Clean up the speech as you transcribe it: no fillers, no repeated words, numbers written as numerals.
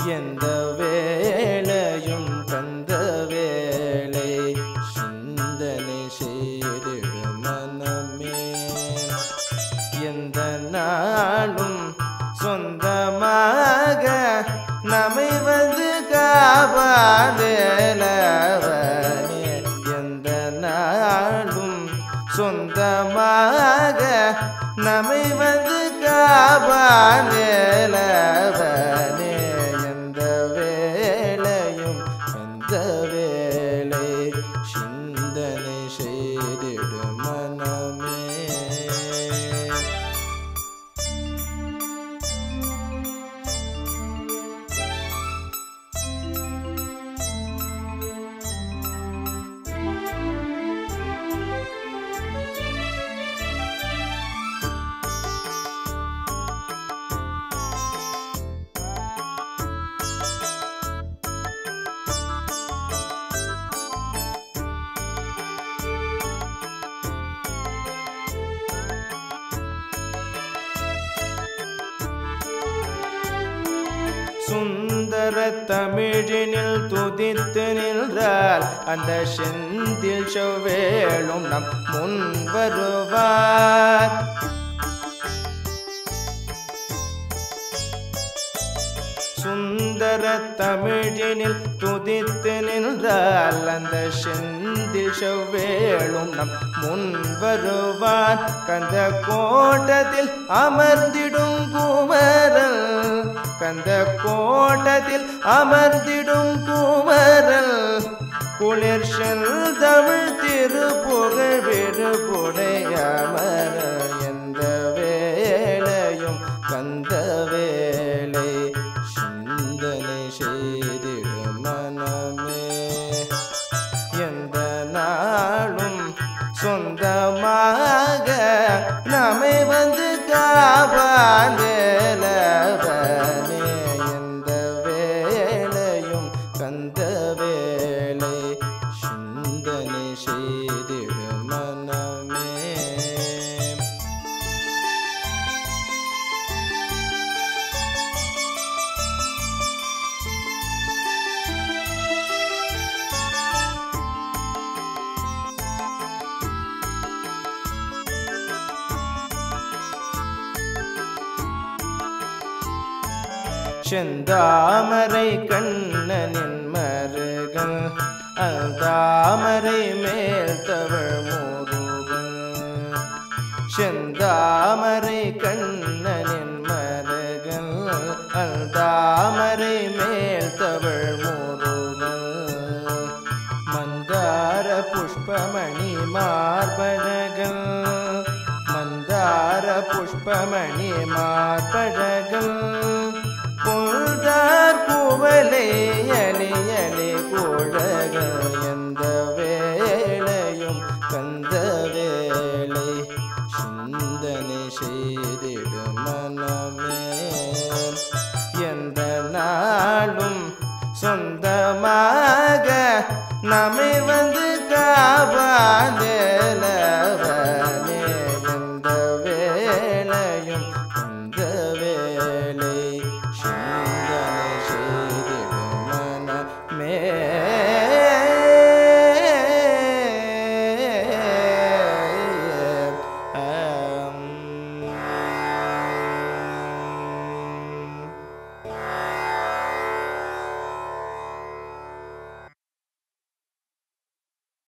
எந்த வேளையும் கந்த வேளை சிந்தனை செய்திடும் மனமே எந்த நாளும் சொந்தமாக நம்மை வந்து காப்பாதேலவனே எந்த நாளும் சொந்தமாக நம்மை வந்து காப்பாதேலவனே எந்த வேளையும் எந்த வேளை சிந்தனை செய்திடும் மனமே சுந்தர தமிழினில் துதித்து நின்றால் அந்த செந்தில் செவ்வேளும் நம் முன் வருவார் சுந்தர தமிழினில் துதித்து நின்றால் அந்த செந்தில் செவ்வேளும் நம் முன் வருவார் கந்த கோட்டத்தில் அமர்ந்திடும் குமரன் கந்த கோட்டத்தில் அமர்ந்திடும் குமரன் குளிர் செந்தமிழ் திருப்புகழ் விடுபுடைய அமரர் எந்த வேளையும் கந்த வேளை சிந்தனை செய்திடும் மனமே எந்த நாளும் சொந்தமாக நம்மை வந்து காப்பாதேலவனே எந்த வேளையும் கந்த வேளை சிந்தனை செய்திடும் மனமே செந்தாமரை கண்ணனின் மருகன் அந்தாமரை மேல் தவழ் முருகன் செந்தாமரை கண்ணனின் மருகன் அந்தாமரை மேல் தவழ் முருகன் மந்தார புஷ்பமணி மார்பழகன் மந்தார புஷ்பமணி மார்பழகன் பொழுதார் குவலை அணி அணி குழகன் எந்த வேளையும் கந்த வேளை சிந்தனை செய்திடும் மனமே எந்த நாளும் சொந்தமாக நம்மை வந்து காப்பாதே